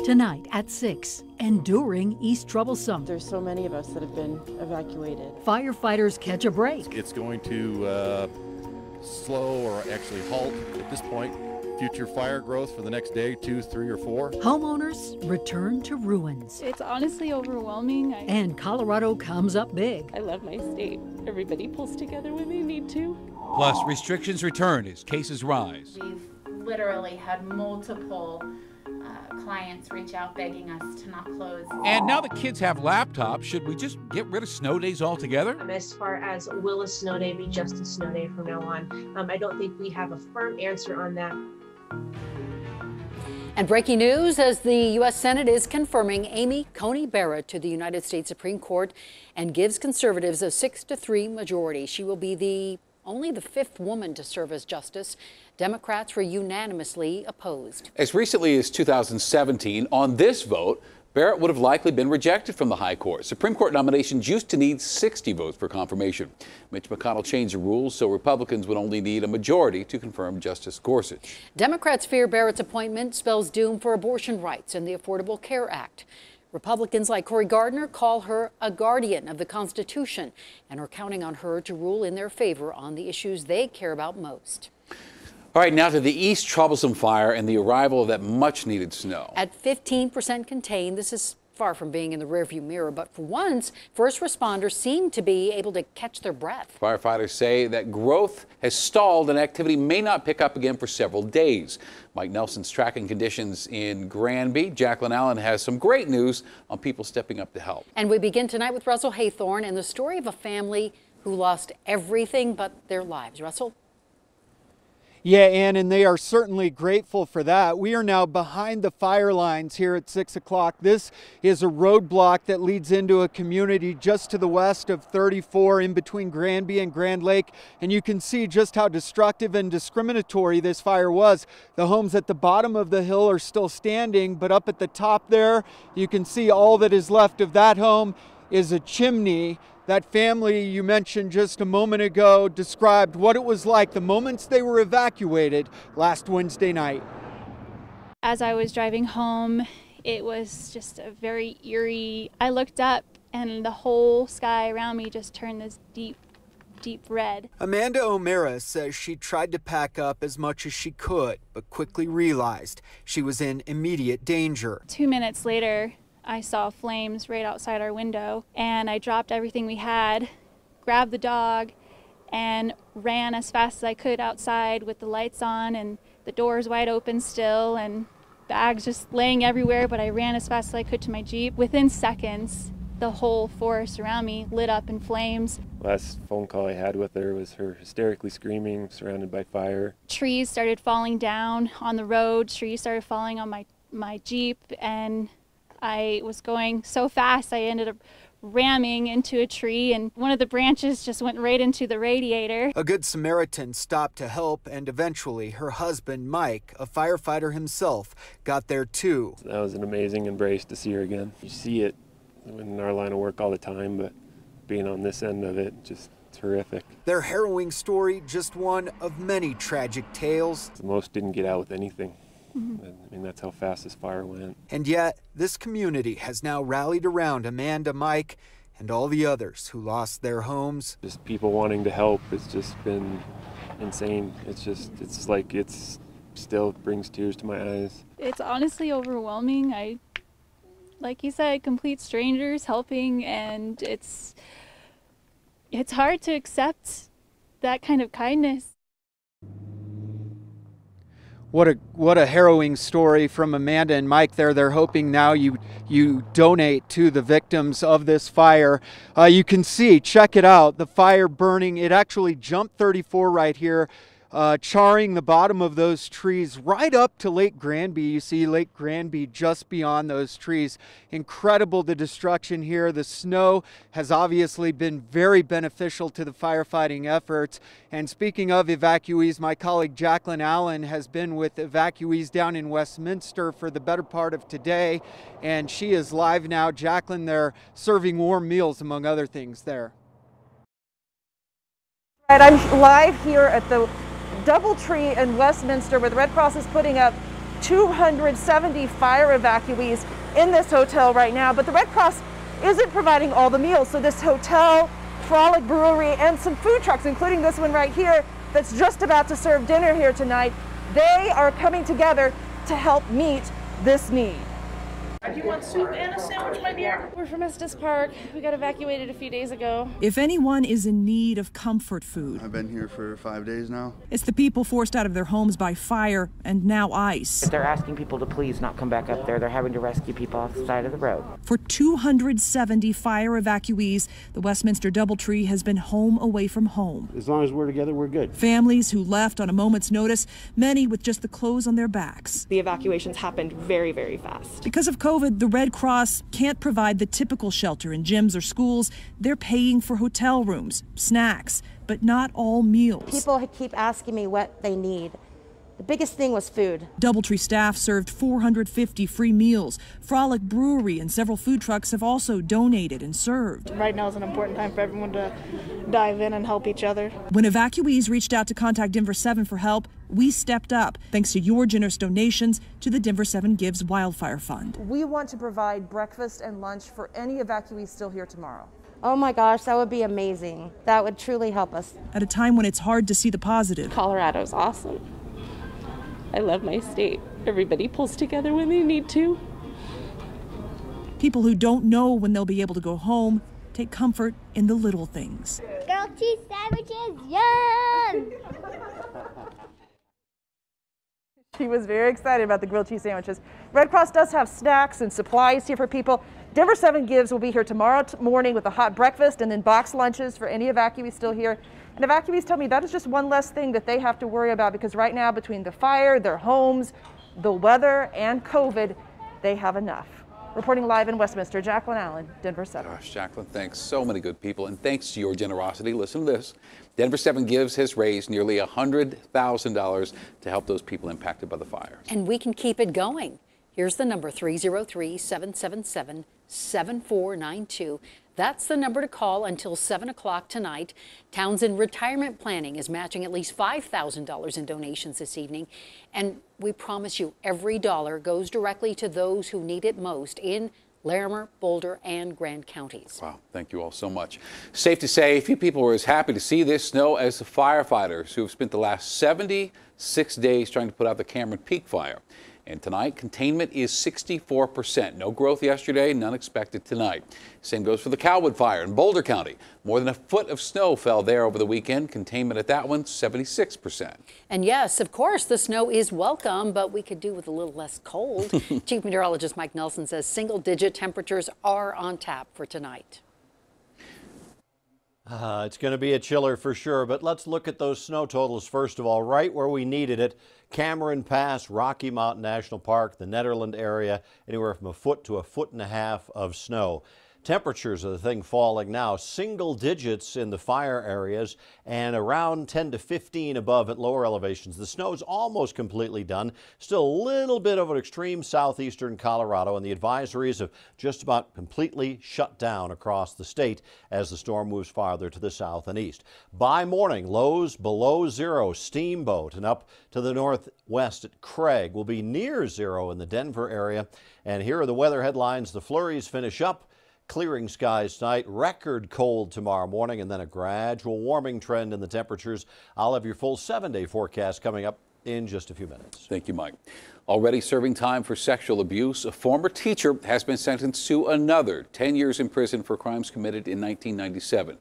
Tonight at 6, enduring East Troublesome. There's so many of us that have been evacuated. Firefighters catch a break. It's going to slow or actually halt at this point future fire growth for the next day, 2, 3, or 4. Homeowners return to ruins. It's honestly overwhelming. And Colorado comes up big. I love my state. Everybody pulls together when they need to. Plus, restrictions return as cases rise. We've literally had multiple clients reach out begging us to not close. And now the kids have laptops. Should we just get rid of snow days altogether? As far as will a snow day be just a snow day from now on, I don't think we have a firm answer on that. And breaking news as the U.S. Senate is confirming Amy Coney Barrett to the United States Supreme Court and gives conservatives a 6-3 majority. She will be only the 5th woman to serve as justice. Democrats were unanimously opposed. As recently as 2017, on this vote, Barrett would have likely been rejected from the high court. Supreme Court nominations used to need 60 votes for confirmation. Mitch McConnell changed the rules so Republicans would only need a majority to confirm Justice Gorsuch. Democrats fear Barrett's appointment spells doom for abortion rights and the Affordable Care Act. Republicans like Cory Gardner call her a guardian of the Constitution and are counting on her to rule in their favor on the issues they care about most. All right, now to the East Troublesome fire and the arrival of that much-needed snow. At 15% contained, this is far from being in the rearview mirror, but for once, first responders seem to be able to catch their breath. Firefighters say that growth has stalled and activity may not pick up again for several days. Mike Nelson's tracking conditions in Granby. Jacqueline Allen has some great news on people stepping up to help. And we begin tonight with Russell Haythorne and the story of a family who lost everything but their lives. Russell? Yeah, Ann, and they are certainly grateful for that. We are now behind the fire lines here at 6 o'clock. This is a roadblock that leads into a community just to the west of 34 in between Granby and Grand Lake. And you can see just how destructive and discriminatory this fire was. The homes at the bottom of the hill are still standing, but up at the top there, you can see all that is left of that home is a chimney. That family you mentioned just a moment ago described what it was like the moments they were evacuated last Wednesday night. As I was driving home, it was just a very eerie. I looked up and the whole sky around me just turned this deep red. Amanda O'Mara says she tried to pack up as much as she could, but quickly realized she was in immediate danger. 2 minutes later, I saw flames right outside our window, and I dropped everything we had, grabbed the dog, and ran as fast as I could outside with the lights on and the doors wide open still and bags just laying everywhere, but I ran as fast as I could to my Jeep. Within seconds, the whole forest around me lit up in flames. Last phone call I had with her was her hysterically screaming, surrounded by fire. Trees started falling down on the road, trees started falling on my Jeep, and I was going so fast I ended up ramming into a tree, and one of the branches just went right into the radiator. A Good Samaritan stopped to help, and eventually her husband, Mike, a firefighter himself, got there too. That was an amazing embrace to see her again. You see it in our line of work all the time, but being on this end of it, just terrific. Their harrowing story, just one of many tragic tales. Most didn't get out with anything. I mean, that's how fast this fire went. And yet, this community has now rallied around Amanda, Mike, and all the others who lost their homes. Just people wanting to help. It's just been insane. It's like it's still brings tears to my eyes. It's honestly overwhelming. Like you said, complete strangers helping, and it's hard to accept that kind of kindness. What a harrowing story from Amanda and Mike there. They're hoping now you donate to the victims of this fire. You can see, check it out, the fire burning. It actually jumped 34 right here, charring the bottom of those trees right up to Lake Granby. You see Lake Granby just beyond those trees. Incredible, the destruction here. The snow has obviously been very beneficial to the firefighting efforts. And speaking of evacuees, my colleague Jacqueline Allen has been with evacuees down in Westminster for the better part of today, and she is live now. Jacqueline, they're serving warm meals among other things there. Right, I'm live here at the DoubleTree in Westminster, where the Red Cross is putting up 270 fire evacuees in this hotel right now, but the Red Cross isn't providing all the meals. So this hotel, Frolic Brewery, and some food trucks, including this one right here, that's just about to serve dinner here tonight, they are coming together to help meet this need. Do you want soup and a sandwich, my dear? We're from Estes Park. We got evacuated a few days ago. If anyone is in need of comfort food, I've been here for 5 days now. it's the people forced out of their homes by fire and now ice. They're asking people to please not come back up there. They're having to rescue people off the side of the road. For 270 fire evacuees, the Westminster Doubletree has been home away from home. As long as we're together, we're good. Families who left on a moment's notice, many with just the clothes on their backs. The evacuations happened very, very fast. Because of COVID, the Red Cross can't provide the typical shelter in gyms or schools. They're paying for hotel rooms, snacks, but not all meals. People keep asking me what they need. The biggest thing was food. Doubletree staff served 450 free meals. Frolic Brewery and several food trucks have also donated and served. Right now is an important time for everyone to dive in and help each other. When evacuees reached out to contact Denver7 for help, we stepped up thanks to your generous donations to the Denver7 Gives Wildfire Fund. We want to provide breakfast and lunch for any evacuees still here tomorrow. Oh my gosh, that would be amazing. That would truly help us. At a time when it's hard to see the positive. Colorado's awesome. I love my state. Everybody pulls together when they need to. People who don't know when they'll be able to go home take comfort in the little things. Grilled cheese sandwiches, yum! She was very excited about the grilled cheese sandwiches. Red Cross does have snacks and supplies here for people. Denver7 Gives will be here tomorrow morning with a hot breakfast and then box lunches for any evacuees still here. And evacuees tell me that is just one less thing that they have to worry about, because right now, between the fire, their homes, the weather, and COVID, they have enough. Reporting live in Westminster, Jacqueline Allen, Denver7. Gosh, Jacqueline, thanks. So many good people, and thanks to your generosity. Listen to this. Denver7 Gives has raised nearly $100,000 to help those people impacted by the fires. And we can keep it going. Here's the number, 303-777-7492. That's the number to call until 7 o'clock tonight. Townsend Retirement Planning is matching at least $5,000 in donations this evening. And we promise you every dollar goes directly to those who need it most in Larimer, Boulder, and Grand counties. Wow, thank you all so much. Safe to say, few people were as happy to see this snow as the firefighters who have spent the last 76 days trying to put out the Cameron Peak fire. And tonight, containment is 64%. No growth yesterday, none expected tonight. Same goes for the Cowwood fire in Boulder County. More than a foot of snow fell there over the weekend. Containment at that one, 76%. And yes, of course, the snow is welcome, but we could do with a little less cold. Chief Meteorologist Mike Nelson says single-digit temperatures are on tap for tonight. It's going to be a chiller for sure, but let's look at those snow totals first of all. Right where we needed it, Cameron Pass, Rocky Mountain National Park, the Nederland area, anywhere from a foot to a foot and a half of snow. Temperatures are the thing falling now, single digits in the fire areas and around 10 to 15 above at lower elevations. The snow is almost completely done. Still a little bit of an extreme southeastern Colorado, and the advisories have just about completely shut down across the state as the storm moves farther to the south and east. By morning, lows below zero. Steamboat and up to the northwest at Craig will be near zero in the Denver area. And here are the weather headlines. The flurries finish up. Clearing skies tonight, record cold tomorrow morning, and then a gradual warming trend in the temperatures. I'll have your full 7-day forecast coming up in just a few minutes. Thank you, Mike. Already serving time for sexual abuse, a former teacher has been sentenced to another 10 years in prison for crimes committed in 1997.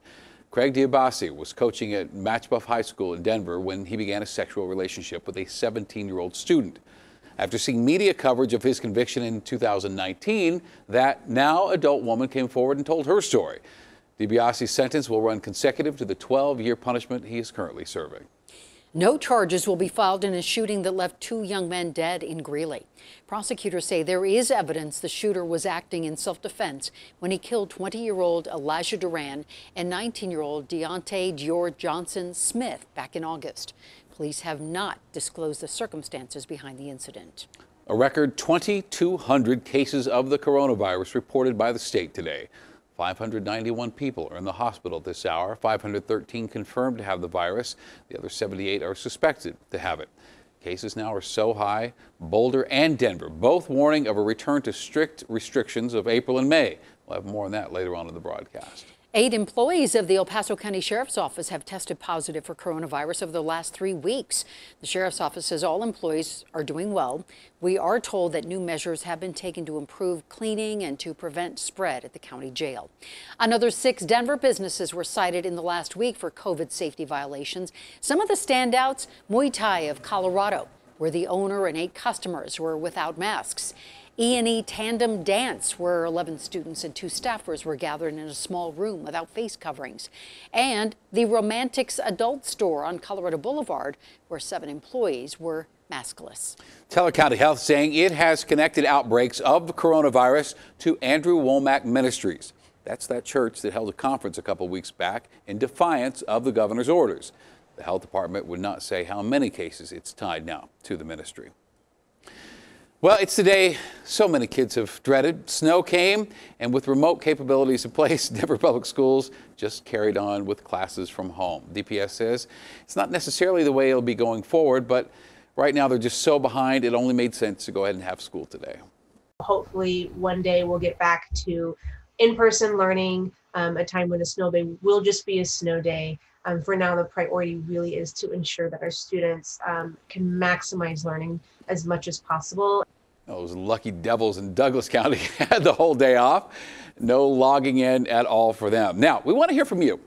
Craig Diabasi was coaching at Matchbuff High School in Denver when he began a sexual relationship with a 17-year-old student. After seeing media coverage of his conviction in 2019, that now adult woman came forward and told her story. DiBiase's sentence will run consecutive to the 12-year punishment he is currently serving. No charges will be filed in a shooting that left 2 young men dead in Greeley. Prosecutors say there is evidence the shooter was acting in self-defense when he killed 20-year-old Elijah Duran and 19-year-old Deontay Dior Johnson Smith back in August. Police have not disclosed the circumstances behind the incident. A record 2,200 cases of the coronavirus reported by the state today. 591 people are in the hospital this hour. 513 confirmed to have the virus. The other 78 are suspected to have it. Cases now are so high, Boulder and Denver both warning of a return to strict restrictions of April and May. We'll have more on that later on in the broadcast. 8 employees of the El Paso County Sheriff's Office have tested positive for coronavirus over the last 3 weeks. The Sheriff's Office says all employees are doing well. We are told that new measures have been taken to improve cleaning and to prevent spread at the county jail. Another 6 Denver businesses were cited in the last week for COVID safety violations. Some of the standouts, Muay Thai of Colorado, where the owner and 8 customers were without masks. E&E Tandem Dance, where 11 students and 2 staffers were gathered in a small room without face coverings. And the Romantics Adult Store on Colorado Boulevard, where 7 employees were maskless. Teller County Health saying it has connected outbreaks of the coronavirus to Andrew Womack Ministries. That's that church that held a conference a couple weeks back in defiance of the governor's orders. The health department would not say how many cases it's tied now to the ministry. Well, it's the day so many kids have dreaded. Snow came, and with remote capabilities in place, Denver Public Schools just carried on with classes from home. DPS says it's not necessarily the way it'll be going forward, but right now they're just so behind, it only made sense to go ahead and have school today. Hopefully one day we'll get back to in-person learning, a time when a snow day will just be a snow day. For now, the priority really is to ensure that our students can maximize learning as much as possible. Those lucky devils in Douglas County had the whole day off. No logging in at all for them. Now, we want to hear from you.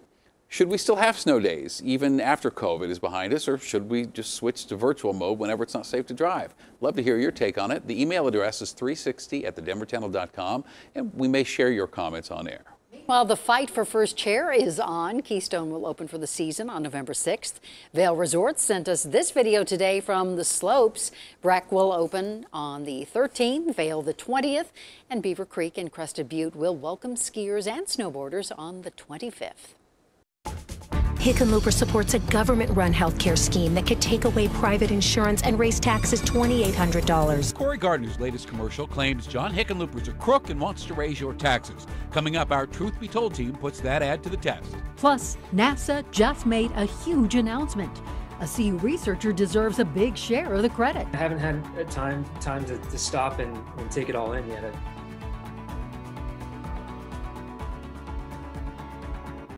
Should we still have snow days even after COVID is behind us, or should we just switch to virtual mode whenever it's not safe to drive? Love to hear your take on it. The email address is 360@thedenverchannel.com, and we may share your comments on air. While the fight for first chair is on, Keystone will open for the season on November 6th. Vail Resorts sent us this video today from the slopes. Breck will open on the 13th, Vail the 20th, and Beaver Creek and Crested Butte will welcome skiers and snowboarders on the 25th. Hickenlooper supports a government-run healthcare scheme that could take away private insurance and raise taxes $2,800. Corey Gardner's latest commercial claims John Hickenlooper's a crook and wants to raise your taxes. Coming up, our Truth Be Told team puts that ad to the test. Plus, NASA just made a huge announcement. A CU researcher deserves a big share of the credit. I haven't had time to stop and take it all in yet.